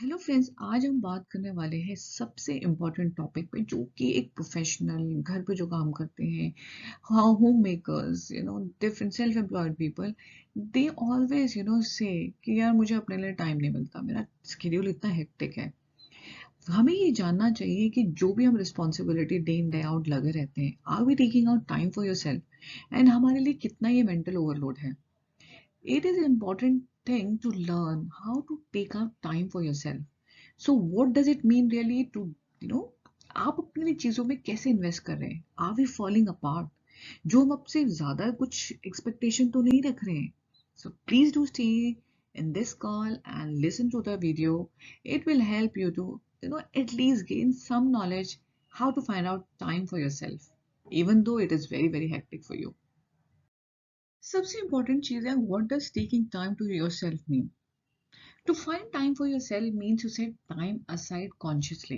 Hello friends, आज हम बात करने वाले हैं सबसे इम्पोर्टेंट टॉपिक पे जो कि एक प्रोफेशनल घर पे जो काम करते हैं, how home makers, different self employed people, they always say कि यार मुझे अपने लिए टाइम नहीं मिलता, मेरा स्केड्यूल इतना हेक्टिक है। हमें ये जानना चाहिए कि जो भी हम responsibility day in day out लगे रहते हैं, are we taking out time for yourself and हमारे लिए कितना ये मेंटल ओवरलोड है। It is an important thing to learn how to take out time for yourself. So what does it mean really to, you know, आप अपनी लिए चीजों में कैसे इन्वेस्ट कर रहे हैं? Are we falling apart? जो हम आपसे ज्यादा कुछ एक्सपेक्टेशन तो नहीं रख रहे हैं. So please do stay in this call and listen to the video. It will help you to, at least gain some knowledge how to find out time for yourself, even though it is very, very hectic for you. सबसे important चीज है, what does taking time to yourself mean? To find time for yourself means to set time aside consciously.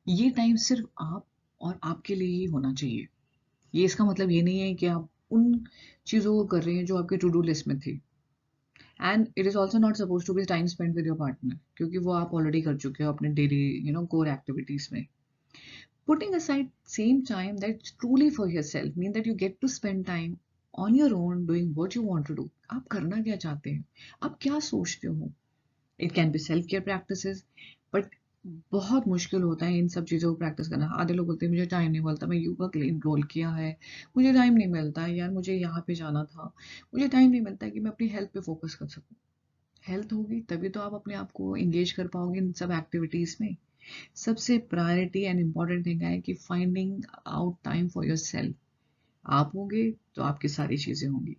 ये time सिर्फ आप और आपके लिए ही होना चाहिए। ये इसका मतलब ये नहीं है कि आप उन चीजों को कर रहे हैं जो आपके टू डू लिस्ट में थी। And it is also not suppose to be time spend with your partner, क्योंकि वो आप ऑलरेडी कर चुके हो अपने डेली कोर एक्टिविटीज में। Putting aside same time that's truly for yourself mean that you get to spend time on your own doing what you want to do. आप करना क्या चाहते हैं? आप क्या सोचते हो? It can be self care practices, but बहुत मुश्किल होता है इन सब चीज़ों को प्रैक्टिस करना। आधे लोग बोलते हैं मुझे टाइम नहीं मिलता, मैं योगा के लिए इनरोल किया है, मुझे टाइम नहीं मिलता यार, मुझे यहाँ पे जाना था, मुझे टाइम नहीं मिलता कि मैं अपनी हेल्थ पे फोकस कर सकूँ। हेल्थ होगी तभी तो आप अपने आप को एंगेज कर पाओगे इन सब एक्टिविटीज में। सबसे प्रायोरिटी एंड इम्पॉर्टेंट थिंग है कि finding out time for your self. आप होंगे तो आपकी सारी चीजें होंगी।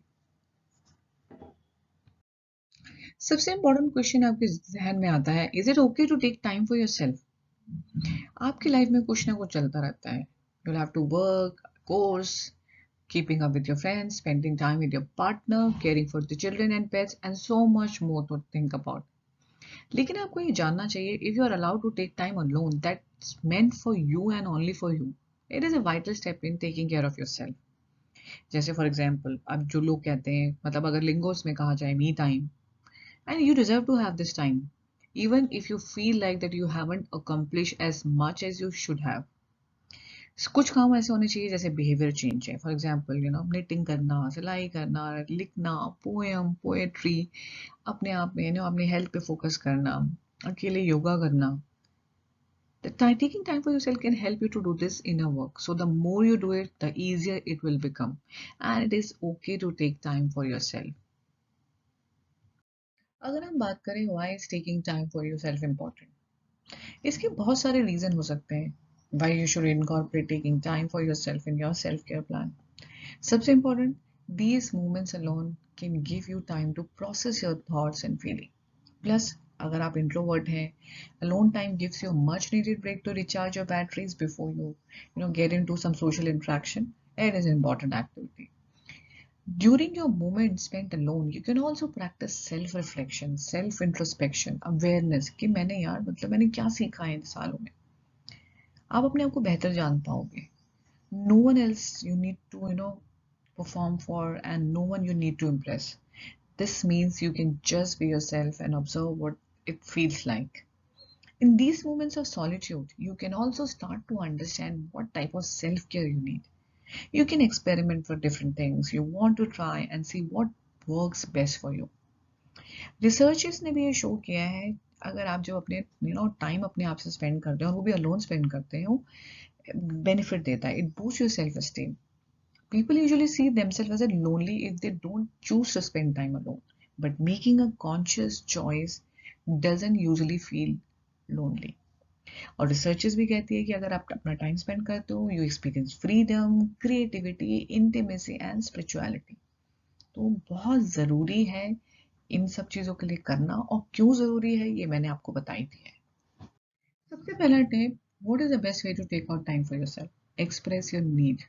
सबसे इम्पोर्टेंट क्वेश्चन आपके जहन में आता है, is it okay to take time for yourself? आपकी लाइफ में कुछ ना कुछ चलता रहता है। You have to work, course, keeping up with your friends, spending time with your partner, caring for the children and pets, and so much more to think about. लेकिन आपको ये जानना चाहिए, if you are allowed to take time alone that's meant for you and only for you, it is a vital step in taking care of yourself. जैसे for example, अब जो लोग कहते हैं, मतलब अगर लिंगोस में कहा जाए, me time, and you deserve to have this time even if you feel like that you haven't accomplished as much as you should have. कुछ काम ऐसे होने चाहिए जैसे बिहेवियर चेंज है, फॉर एग्जांपल निटिंग करना, सिलाई करना, लिखना, पोएम, पोएट्री, अपने आप में अपनी हेल्थ पे फोकस करना, अकेले योगा करना. Taking time for yourself can help you to do this inner work. So the more you do it, the easier it will become. And it is okay to take time for yourself. अगर हम बात करें why is taking time for yourself important, इसके बहुत सारे reason हो सकते हैं why you should incorporate taking time for yourself in your self care plan. सबसे important, these moments alone can give you time to process your thoughts and feeling. Plus, अगर आप introvert हैं, alone time gives you a much needed break to recharge your batteries before you get into some social interaction. It is an important activity. During your moment spent alone, you can also practice self-reflection, self-introspection, awareness कि मैंने क्या सीखा है इन सालों में. आप अपने आप को बेहतर जान पाओगे. No one else you need to perform for, and no one you need to impress. This means you can just be yourself and observe what it feels like. In these moments of solitude, you can also start to understand what type of self-care you need. You can experiment for different things you want to try and see what works best for you. Researchers ने भी ये show किया है, अगर आप जो अपने time अपने आप से स्पेंड करते हो और वो भी अलोन स्पेंड करते हो, बेनिफिट देता है. It boost your self esteem. People usually see themselves as a lonely if they don't choose to spend time alone. But making a conscious choice doesn't usually feel lonely. और researches भी कहती है कि अगर आप अपना टाइम स्पेंड करते हो, you experience freedom, creativity, intimacy and spirituality. तो बहुत ज़रूरी है इन सब चीज़ों के लिए करना, और क्यों ज़रूरी है ये मैंने आपको बताई दी है. सबसे पहला tip, what is the best way to take out time for yourself? Express your need.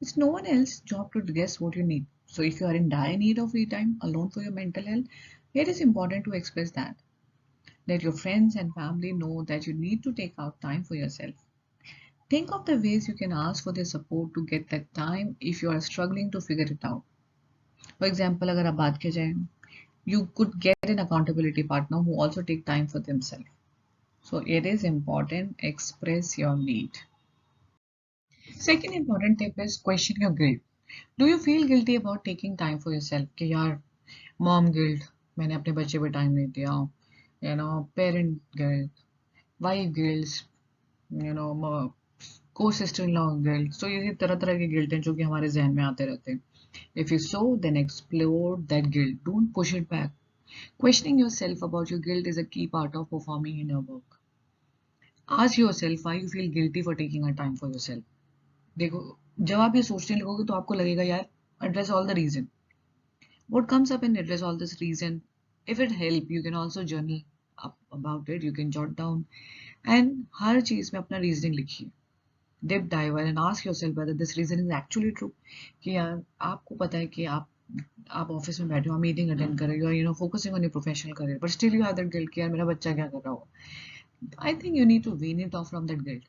It's no one else's job to guess what you need. So if you are in dire need of free time alone for your mental health, it is important to express that. Let your friends and family know that you need to take out time for yourself. Think of the ways you can ask for their support to get that time if you are struggling to figure it out. For example, अगर आप बात किया जाए, You could get an accountability partner who also take time for themselves. So it is important, express your need. Second important tip is question your guilt. Do you feel guilty about taking time for yourself? कि यार mom guilt, मैंने अपने बच्चे पे time नहीं दिया, parent guilt, wife guilt, को sister in law guilt. सो ये तरह तरह के गिल्ट हैं जो कि हमारे जहन में आते रहते हैं. If you so then explore that guilt, don't push it back. Questioning yourself about your guilt is a key part of performing in your work. Ask yourself why you feel guilty for taking a time for yourself. देखो, जब आप ये सोचने लगोगे तो आपको लगेगा यार address all the reason. What comes up and address all this reason. If it help, you can also journal up about it. You can jot down and हर चीज में अपना रीजनिंग लिखिए. Deep dive and ask yourself whether this reason is actually true. कि यार आपको पता है कि आप ऑफिस में बैठे हो, मीटिंग अटेंड कर रहे हो, focusing on your professional career, but still you have that guilt कि यार मेरा बच्चा क्या कर रहा हो. I think you need to wean it off from that guilt.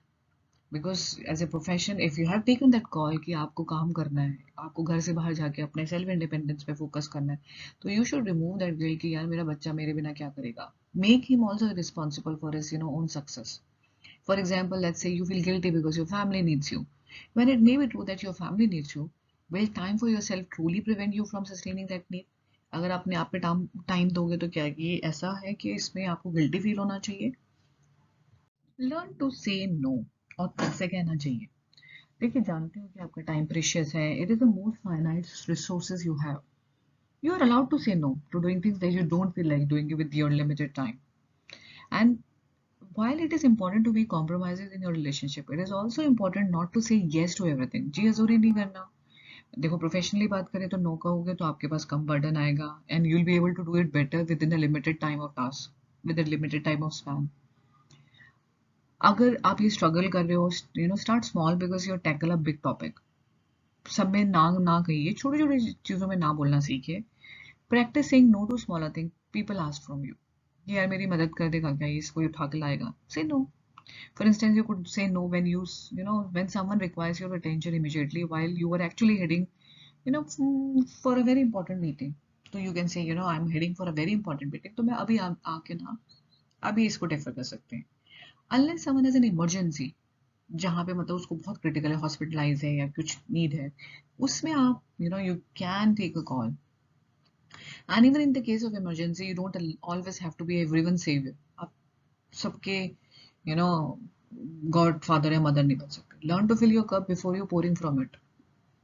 Because as a profession if you have taken that call कि आपको काम करना है, आपको घर से बाहर जाके अपने सेल्फ इंडिपेंडेंस पे फोकस करना है, तो you should remove that guilt कि यार मेरा बच्चा मेरे बिना क्या करेगा. Make him also responsible for his own success. For example, let's say you feel guilty because your family needs you. When it may be true that your family needs you, will time for yourself truly prevent you from sustaining that need? अगर आपने आप पे time दोगे तो क्या ये ऐसा है कि इसमें आपको गिल्टी फील होना चाहिए? लर्न टू से नो. और कैसे कहना चाहिए? देखिए, जानते हो कि आपका टाइम प्रीशियस है. It is the most finite resources you have. You are allowed to say no to doing things that you don't feel like doing with your limited time. And while it is important to make compromises in your relationship, it is also important not to say yes to everything. जी जरूरी नहीं करना. देखो, professionally बात करें तो no कहोगे तो आपके पास कम बर्डन आएगा and you will be able to do it better within a limited time of task, with a limited time of span. अगर आप ये स्ट्रगल कर रहे हो, start small because you tackle a big topic. सब में ना ना कहिए, छोटी छोटी चीजों में ना बोलना सीखिए. Practice saying no to smaller thing people ask from you. यार मेरी मदद कर देगा क्या, ये इसको उठा के लाएगा, से no. For instance, you could say no when when someone requires your attention immediately while you were actually heading, for a very important meeting. So you can say, I'm heading for a very important meeting. तो मैं अभी आके ना अभी इसको defer कर सकते हैं. Unless someone has an emergency, जहाँ पे मतलब उसको बहुत क्रिटिकल है, हॉस्पिटलाइज है या कुछ नीड है, उसमें आप you can take a call. And even in the case of emergency, you don't always have to be everyone's savior. आप सबके यू नो गॉड फादर या मदर नहीं बन सकते. Learn to fill your cup before you pouring from it.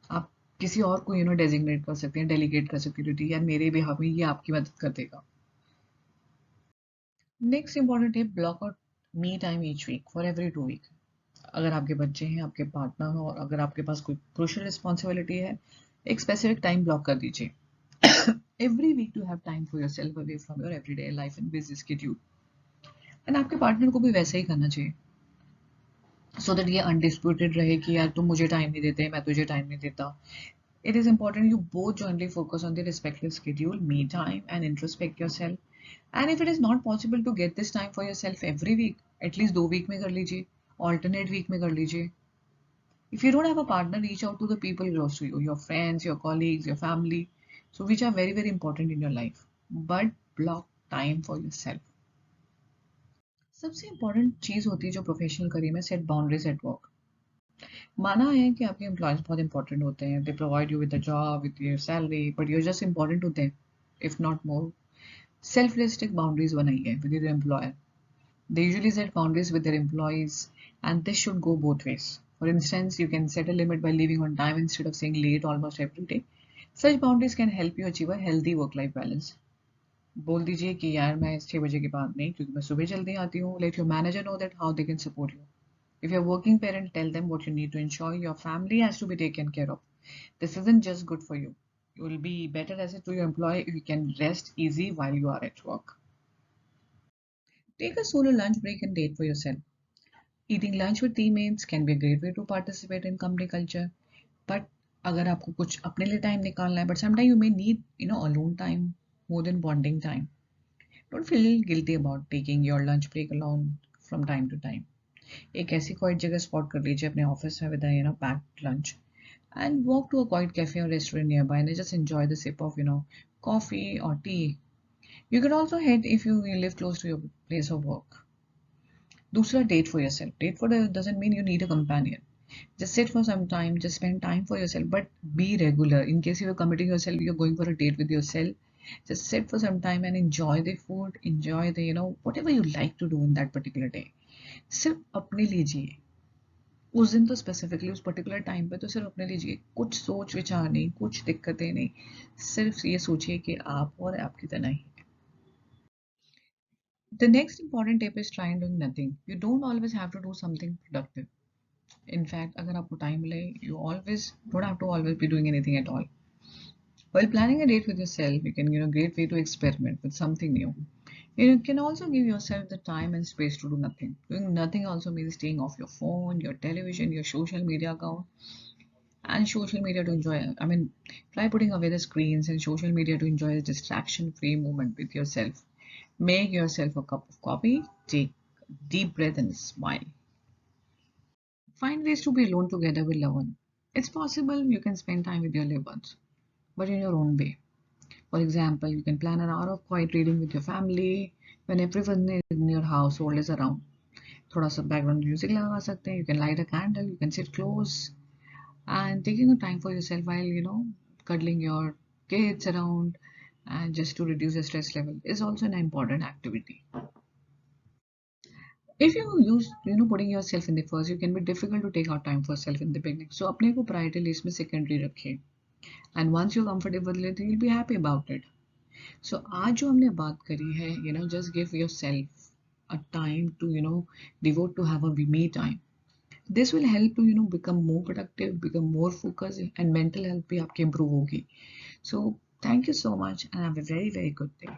आप किसी और को डेजिग्नेट कर सकते हैं, डेलीगेट कर सकते हैं यार मेरे बिहाफ में ये आपकी मदद कर देगा. नेक्स्ट इंपॉर्टेंट है block out me time each week for every 2 week. अगर आपके बच्चे हैं, आपके पार्टनर हो और अगर आपके पास कोई क्रूशियल रिस्पॉन्सिबिलिटी है, एक स्पेसिफिक टाइम ब्लॉक कर दीजिए. Every week to have time for yourself away from your everyday life and busy schedule. And आपके पार्टनर को भी वैसा ही करना चाहिए, सो दैट ये अनडिस्प्यूटेड रहे कि यार तुम मुझे टाइम नहीं देते, मैं तुझे टाइम नहीं देता. It is important you both jointly focus on the respective schedule, me time, and introspect yourself. And if it is not possible to get this time for yourself every week, at least 2 week में कर लीजिए, alternate week में कर लीजिए. If you don't have a partner, reach out to the people close to you, your friends, your colleagues, your family, so which are very very important in your life. But block time for yourself. सबसे important चीज होती है जो professional career में set boundaries at work. माना है कि आपके एम्प्लॉयज बहुत इंपॉर्टेंट होते हैं, they provide you with a job with your salary, but you just important to them if not more. Self realistic boundaries बनाइए with your employer. They usually set boundaries with their employees and this should go both ways. For instance, you can set a limit by leaving on time instead of saying late almost every day. Such boundaries can help you achieve a healthy work life balance. बोल दीजिए कि यार मैं 6 बजे के बाद नहीं, क्योंकि मैं सुबह जल्दी आती हूँ. Let your manager know that how they can support you. If you're a working parent, tell them what you need to ensure your family has to be taken care of. This isn't just good for you. You will be better asset to your employee if you can rest easy while you are at work. Take a solo lunch break and date for yourself. Eating lunch with teammates can be a great way to participate in company culture. But अगर आपको कुछ अपने लिए time निकालना है, but sometimes you may need alone time more than bonding time. Don't feel guilty about taking your lunch break alone from time to time. एक ऐसी quite जगह स्पॉट कर लीजिए अपने ऑफिस में with packed lunch and walk to a quiet cafe or restaurant nearby and just enjoy the sip of coffee or tea. You could also head if you live close to your place of work. दूसरा, date for yourself. Date for doesn't mean you need a companion. Just sit for some time, just spend time for yourself, but be regular. In case you're committing yourself, you're going for a date with yourself, just sit for some time and enjoy the food, enjoy the, whatever you like to do in that particular day. सिर्फ अपने लीजिए, उस दिन तो specifically उस particular time पे तो सिर्फ अपने लीजिए, कुछ सोच विचार नहीं, कुछ दिक्कतें नहीं, सिर्फ ये सोचिए कि आप और आपकी तरह ही. The next important tip is trying doing nothing. You don't always have to do something productive. In fact, अगर आपको टाइम मिले, you always don't have to always be doing anything at all. While planning a date with yourself, you can, great way to experiment with something new. You can also give yourself the time and space to do nothing. Doing nothing also means staying off your phone, your television, your social media account, and social media to enjoy. I mean, try putting away the screens and social media to enjoy a distraction-free moment with yourself. Make yourself a cup of coffee, take a deep breath and smile. Find ways to be alone together with loved ones. It's possible you can spend time with your loved ones, but in your own way. For example, you can plan an hour of quiet reading with your family when everyone in your household is around. थोड़ा सा background music लगा सकते हैं. You can light a candle. You can sit close and taking a time for yourself while cuddling your kids around and just to reduce the stress level is also an important activity. If you use putting yourself in the first, you can be difficult to take out time for self in the beginning. So अपने को priority list में secondary रखिए. And once you're comfortable with it, you'll be happy about it. So आज जो हमने बात करी है, just give yourself a time to, devote to have a me time. This will help to, become more productive, become more focused, and mental health भी आपकी improve होगी. So thank you so much and have a very, very good day.